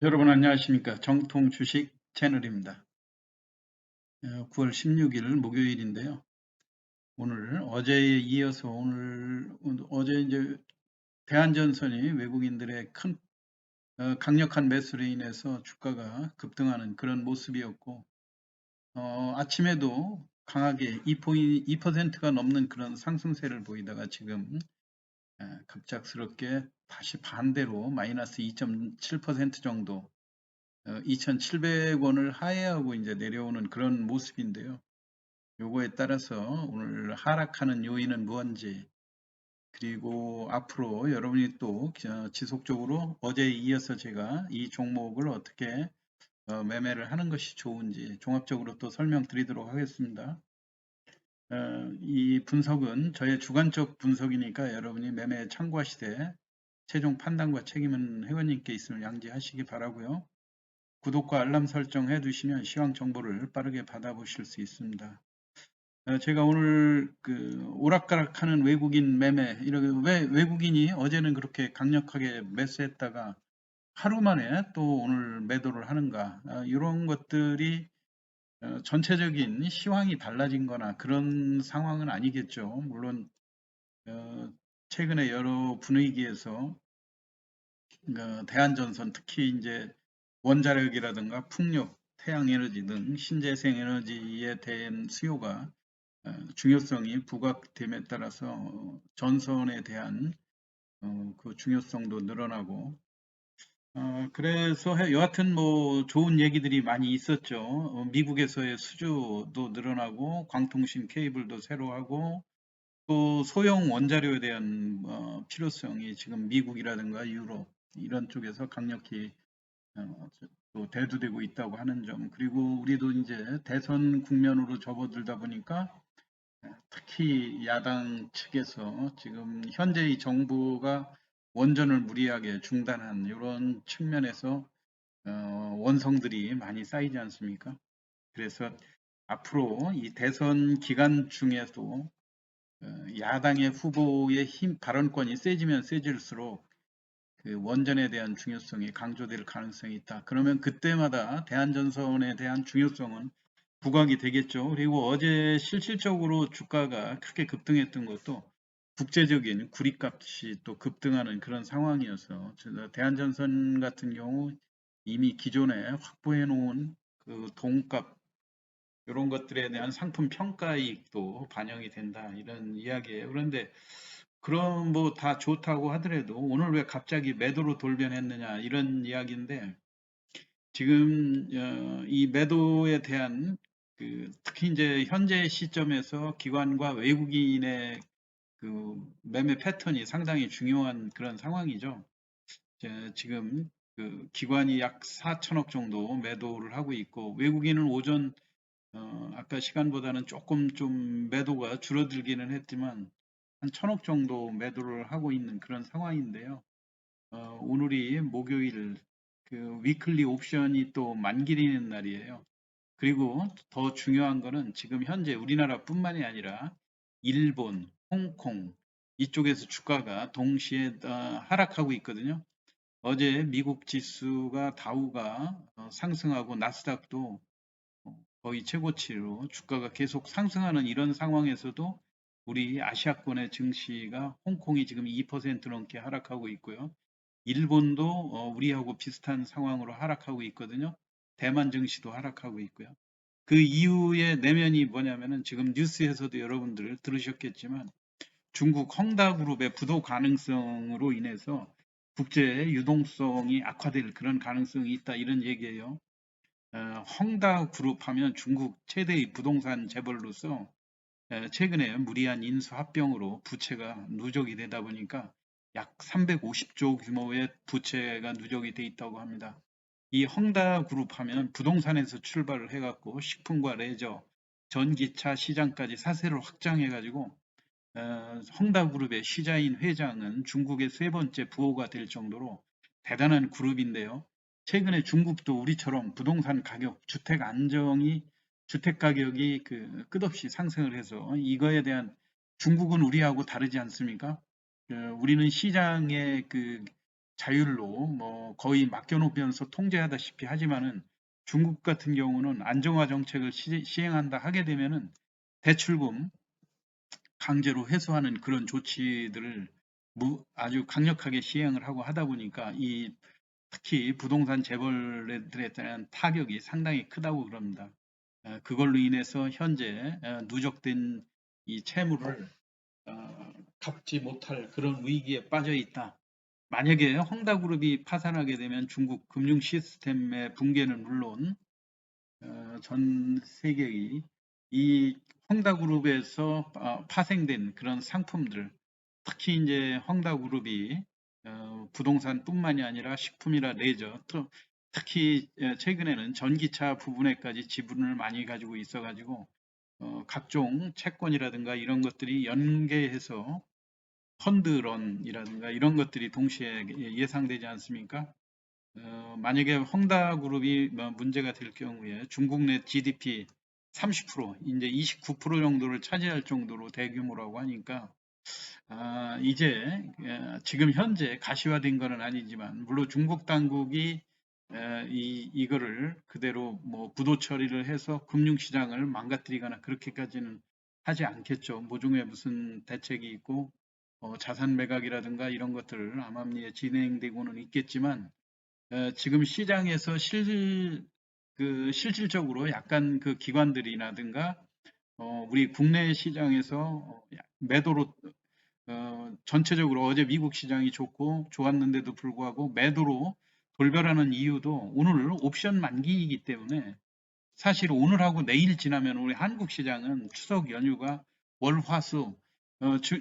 여러분 안녕하십니까? 정통 주식 채널입니다. 9월 16일 목요일인데요. 오늘 어제에 이어서 어제 이제 대한전선이 외국인들의 큰 강력한 매수로 인해서 주가가 급등하는 그런 모습이었고, 아침에도 강하게 2%가 넘는 그런 상승세를 보이다가 지금 갑작스럽게 다시 반대로 마이너스 2.7% 정도 2,700원을 하회하고 이제 내려오는 그런 모습인데요. 요거에 따라서 오늘 하락하는 요인은 무언지, 그리고 앞으로 여러분이 또 지속적으로 어제에 이어서 제가 이 종목을 어떻게 매매를 하는 것이 좋은지 종합적으로 또 설명드리도록 하겠습니다. 이 분석은 저의 주관적 분석이니까 여러분이 매매에 참고하시되 최종 판단과 책임은 회원님께 있음을 양지하시기 바라고요. 구독과 알람 설정 해두시면 시황 정보를 빠르게 받아보실 수 있습니다. 제가 오늘 오락가락하는 외국인 매매, 왜 외국인이 어제는 그렇게 강력하게 매수했다가 하루 만에 또 오늘 매도를 하는가, 이런 것들이 전체적인 시황이 달라진 거나 그런 상황은 아니겠죠. 물론 어, 최근에 여러 분위기에서 대한전선, 특히 이제 원자력이라든가 풍력, 태양에너지 등 신재생 에너지에 대한 수요가 중요성이 부각됨에 따라서 전선에 대한 그 중요성도 늘어나고, 그래서 여하튼 뭐 좋은 얘기들이 많이 있었죠. 미국에서의 수주도 늘어나고 광통신 케이블도 새로 하고, 또 소형 원자료에 대한 필요성이 지금 미국이라든가 유럽 이런 쪽에서 강력히 또 대두되고 있다고 하는 점, 그리고 우리도 이제 대선 국면으로 접어들다 보니까 특히 야당 측에서 지금 현재의 정부가 원전을 무리하게 중단한 이런 측면에서 원성들이 많이 쌓이지 않습니까? 그래서 앞으로 이 대선 기간 중에도 야당의 후보의 발언권이 세지면 세질수록 그 원전에 대한 중요성이 강조될 가능성이 있다. 그러면 그때마다 대한전선에 대한 중요성은 부각이 되겠죠. 그리고 어제 실질적으로 주가가 크게 급등했던 것도 국제적인 구리값이 또 급등하는 그런 상황이어서 대한전선 같은 경우 이미 기존에 확보해 놓은 그 동값 이런 것들에 대한 상품 평가이익도 반영이 된다 이런 이야기예요. 그런데 그럼 뭐 다 좋다고 하더라도 오늘 왜 갑자기 매도로 돌변했느냐 이런 이야기인데, 지금 이 매도에 대한 특히 이제 현재 시점에서 기관과 외국인의 그 매매 패턴이 상당히 중요한 그런 상황이죠. 지금 그 기관이 약 4천억 정도 매도를 하고 있고, 외국인은 오전 아까 시간보다는 조금 좀 매도가 줄어들기는 했지만 한 천억 정도 매도를 하고 있는 그런 상황인데요. 오늘이 목요일 그 위클리 옵션이 또 만기리는 날이에요. 그리고 더 중요한 거는 지금 현재 우리나라뿐만이 아니라 일본, 홍콩 이쪽에서 주가가 동시에 하락하고 있거든요. 어제 미국 지수가 다우가 상승하고 나스닥도 거의 최고치로 주가가 계속 상승하는 이런 상황에서도 우리 아시아권의 증시가 홍콩이 지금 2% 넘게 하락하고 있고요. 일본도 우리하고 비슷한 상황으로 하락하고 있거든요. 대만 증시도 하락하고 있고요. 그 이유의 내면이 뭐냐면은 지금 뉴스에서도 여러분들 들으셨겠지만 중국 헝다그룹의 부도 가능성으로 인해서 국제 유동성이 악화될 그런 가능성이 있다 이런 얘기예요. 헝다그룹 하면 중국 최대의 부동산 재벌로서 최근에 무리한 인수합병으로 부채가 누적이 되다 보니까 약 350조 규모의 부채가 누적이 돼 있다고 합니다. 이 헝다그룹 하면 부동산에서 출발을 해갖고 식품과 레저, 전기차 시장까지 사세를 확장해가지고 헝다그룹의 시자인 회장은 중국의 세 번째 부호가 될 정도로 대단한 그룹인데요. 최근에 중국도 우리처럼 부동산 가격, 주택 안정이 주택 가격이 끝없이 상승을 해서 이거에 대한, 중국은 우리하고 다르지 않습니까? 우리는 시장의 자율로 뭐 거의 맡겨놓으면서 통제하다시피 하지만은 중국 같은 경우는 안정화 정책을 시행한다 하게 되면은 대출금 강제로 회수하는 그런 조치들을 아주 강력하게 시행을 하고 하다 보니까 이 특히 부동산 재벌들에 대한 타격이 상당히 크다고 그럽니다. 그걸로 인해서 현재 누적된 이 채무를 갚지 못할 그런 위기에 빠져 있다. 만약에 헝다그룹이 파산하게 되면 중국 금융 시스템의 붕괴는 물론 전 세계의 이 헝다그룹에서 파생된 그런 상품들, 특히 이제 헝다그룹이 부동산뿐만이 아니라 식품이나 레저, 특히 최근에는 전기차 부분에까지 지분을 많이 가지고 있어가지고 각종 채권이라든가 이런 것들이 연계해서 펀드런이라든가 이런 것들이 동시에 예상되지 않습니까? 만약에 헝다그룹이 뭐 문제가 될 경우에 중국 내 GDP 30%, 이제 29% 정도를 차지할 정도로 대규모라고 하니까 이제 지금 현재 가시화된 것은 아니지만 물론 중국 당국이 이거를 그대로 뭐 부도 처리를 해서 금융시장을 망가뜨리거나 그렇게까지는 하지 않겠죠. 모종의 무슨 대책이 있고 자산 매각이라든가 이런 것들을 암암리에 진행되고는 있겠지만 지금 시장에서 실질적으로 약간 그 기관들이라든가 우리 국내 시장에서 매도로 전체적으로 어제 미국 시장이 좋고 좋았는데도 불구하고 매도로 돌변하는 이유도 오늘 옵션 만기이기 때문에 사실 오늘하고 내일 지나면 우리 한국 시장은 추석 연휴가 월, 화, 수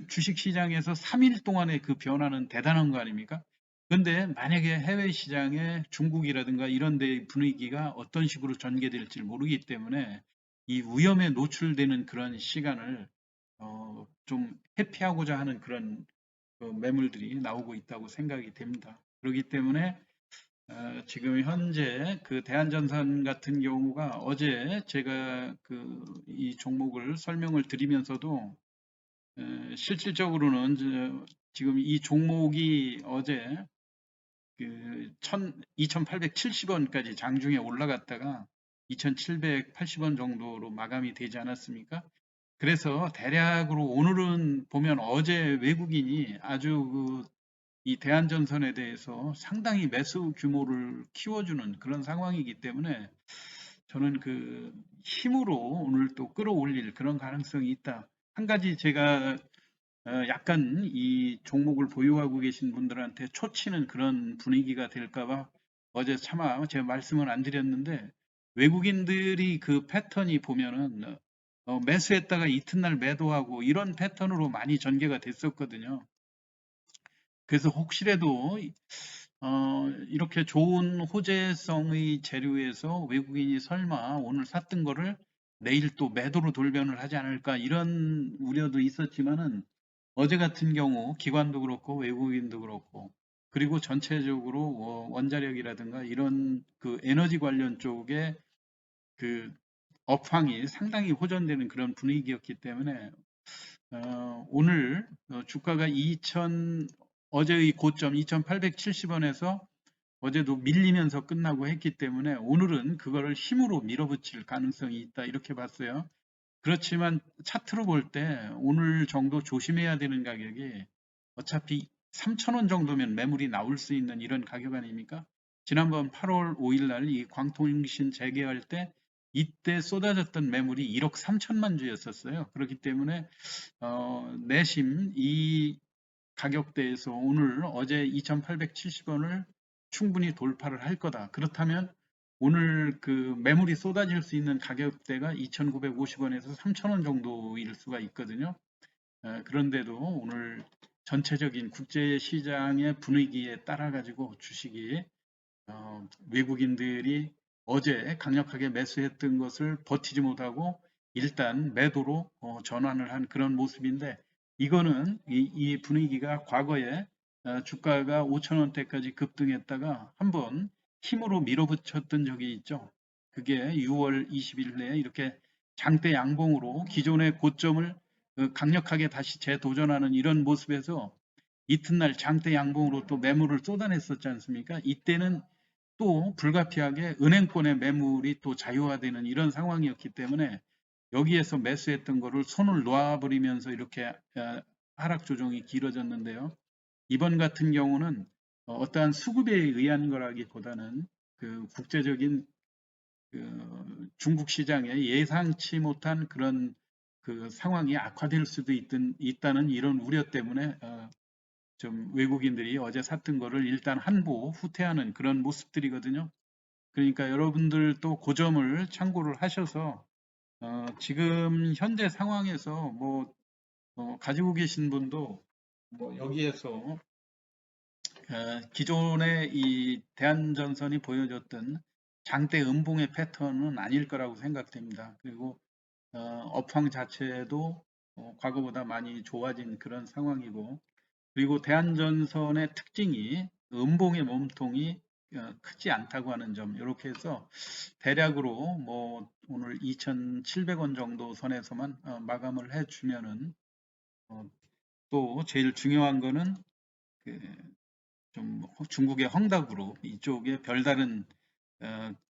주식 시장에서 3일 동안의 그 변화는 대단한 거 아닙니까? 근데 만약에 해외 시장에 중국이라든가 이런 데 분위기가 어떤 식으로 전개될지 모르기 때문에 이 위험에 노출되는 그런 시간을 좀 회피하고자 하는 그런 매물들이 나오고 있다고 생각이 됩니다. 그렇기 때문에 지금 현재 그 대한전선 같은 경우가 어제 제가 그 이 종목을 설명을 드리면서도 실질적으로는 지금 이 종목이 어제 그 2,870원까지 장중에 올라갔다가 2,780원 정도로 마감이 되지 않았습니까? 그래서 대략으로 오늘은 보면 어제 외국인이 아주 이 대한전선에 대해서 상당히 매수 규모를 키워주는 그런 상황이기 때문에 저는 그 힘으로 오늘 또 끌어올릴 그런 가능성이 있다. 한 가지 제가 약간 이 종목을 보유하고 계신 분들한테 초치는 그런 분위기가 될까봐 어제 차마 제가 말씀을 안 드렸는데 외국인들이 그 패턴이 보면은 매수했다가 이튿날 매도하고 이런 패턴으로 많이 전개가 됐었거든요. 그래서 혹시라도 이렇게 좋은 호재성의 재료에서 외국인이 설마 오늘 샀던 거를 내일 또 매도로 돌변을 하지 않을까 이런 우려도 있었지만은 어제 같은 경우 기관도 그렇고 외국인도 그렇고 그리고 전체적으로 원자력이라든가 이런 그 에너지 관련 쪽에 그 업황이 상당히 호전되는 그런 분위기였기 때문에 오늘 주가가 어제의 고점 2,870원에서 어제도 밀리면서 끝나고 했기 때문에 오늘은 그거를 힘으로 밀어붙일 가능성이 있다 이렇게 봤어요. 그렇지만 차트로 볼 때 오늘 정도 조심해야 되는 가격이 어차피 3,000원 정도면 매물이 나올 수 있는 이런 가격 아닙니까? 지난번 8월 5일 날 이 광통신 재개할 때 이때 쏟아졌던 매물이 1억 3천만 주였었어요. 그렇기 때문에 내심 이 가격대에서 오늘 어제 2,870원을 충분히 돌파를 할 거다. 그렇다면 오늘 그 매물이 쏟아질 수 있는 가격대가 2,950원에서 3,000원 정도일 수가 있거든요. 그런데도 오늘 전체적인 국제 시장의 분위기에 따라 가지고 주식이 외국인들이 어제 강력하게 매수했던 것을 버티지 못하고 일단 매도로 전환을 한 그런 모습인데 이거는 이 분위기가 과거에 주가가 5,000원대까지 급등했다가 한번 힘으로 밀어붙였던 적이 있죠. 그게 6월 20일에 이렇게 장대 양봉으로 기존의 고점을 강력하게 다시 재도전하는 이런 모습에서 이튿날 장대 양봉으로 또 매물을 쏟아냈었지 않습니까? 이때는 또 불가피하게 은행권의 매물이 또 자유화되는 이런 상황이었기 때문에 여기에서 매수했던 거를 손을 놓아버리면서 이렇게 하락 조정이 길어졌는데요. 이번 같은 경우는 어떠한 수급에 의한 거라기보다는 그 국제적인 그 중국 시장에 예상치 못한 그런 그 상황이 악화될 수도 있다는 이런 우려 때문에 좀 외국인들이 어제 샀던 거를 일단 한보 후퇴하는 그런 모습들이거든요. 그러니까 여러분들도 그 점을 참고를 하셔서 지금 현재 상황에서 뭐 가지고 계신 분도 뭐 여기에서 기존의 이 대한전선이 보여줬던 장대 음봉의 패턴은 아닐 거라고 생각됩니다. 그리고 업황 자체도 과거보다 많이 좋아진 그런 상황이고, 그리고 대한전선의 특징이 음봉의 몸통이 크지 않다고 하는 점, 이렇게 해서 대략으로 뭐 오늘 2,700원 정도 선에서만 마감을 해주면은 또 제일 중요한 거는 그 좀 중국의 헝다그룹 이쪽에 별다른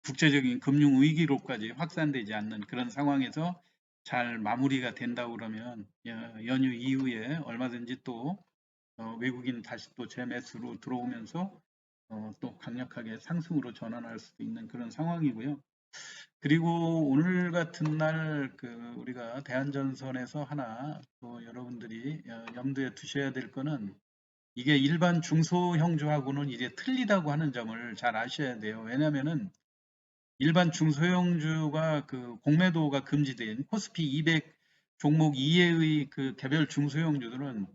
국제적인 금융 위기로까지 확산되지 않는 그런 상황에서 잘 마무리가 된다고 그러면 연휴 이후에 얼마든지 또 외국인 다시 또 재매수로 들어오면서 또 강력하게 상승으로 전환할 수도 있는 그런 상황이고요. 그리고 오늘 같은 날 그 우리가 대한전선에서 하나 또 여러분들이 염두에 두셔야 될 거는 이게 일반 중소형주하고는 이제 틀리다고 하는 점을 잘 아셔야 돼요. 왜냐하면은 일반 중소형주가 그 공매도가 금지된 코스피 200 종목 이외의 그 개별 중소형주들은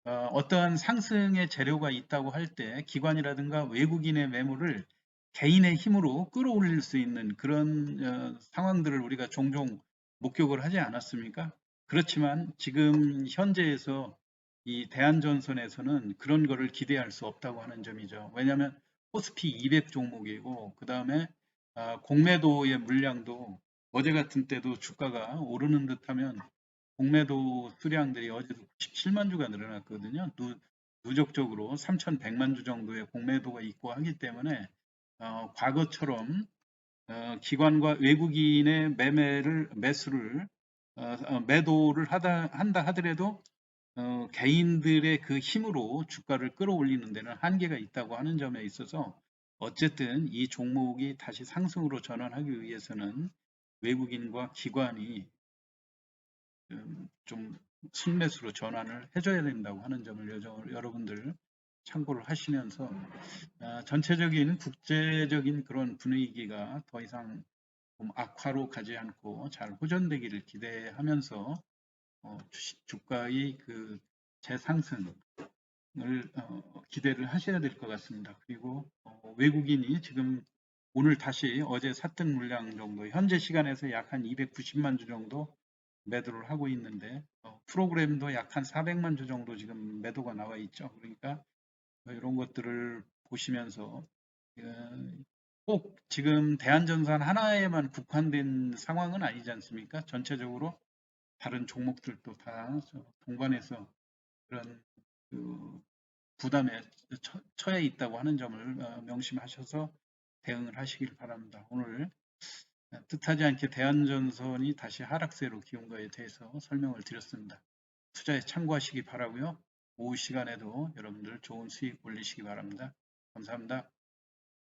어떠한 상승의 재료가 있다고 할 때 기관이라든가 외국인의 매물을 개인의 힘으로 끌어올릴 수 있는 그런 상황들을 우리가 종종 목격을 하지 않았습니까? 그렇지만 지금 현재에서 이 대한전선에서는 그런 거를 기대할 수 없다고 하는 점이죠. 왜냐하면 코스피 200 종목이고 그 다음에 공매도의 물량도 어제 같은 때도 주가가 오르는 듯하면 공매도 수량들이 어제도 97만 주가 늘어났거든요. 누적적으로 3,100만 주 정도의 공매도가 있고 하기 때문에 과거처럼 기관과 외국인의 매수를 매도를 한다 하더라도 개인들의 그 힘으로 주가를 끌어올리는 데는 한계가 있다고 하는 점에 있어서 어쨌든 이 종목이 다시 상승으로 전환하기 위해서는 외국인과 기관이 좀 순매수로 전환을 해줘야 된다고 하는 점을 여러분들 참고를 하시면서 전체적인 국제적인 그런 분위기가 더 이상 악화로 가지 않고 잘 호전되기를 기대하면서 주가의 그 재상승을 기대를 하셔야 될 것 같습니다. 그리고 외국인이 지금 오늘 다시 어제 샀던 물량 정도 현재 시간에서 약 한 290만 주 정도 매도를 하고 있는데 프로그램도 약 한 400만 주 정도 지금 매도가 나와 있죠. 그러니까 이런 것들을 보시면서 꼭 지금 대한전선 하나에만 국한된 상황은 아니지 않습니까? 전체적으로 다른 종목들도 다 동반해서 그런 그 부담에 처해 있다고 하는 점을 명심하셔서 대응을 하시길 바랍니다. 오늘 뜻하지 않게 대한전선이 다시 하락세로 기운 거에 대해서 설명을 드렸습니다. 투자에 참고하시기 바라고요. 오후 시간에도 여러분들 좋은 수익 올리시기 바랍니다. 감사합니다.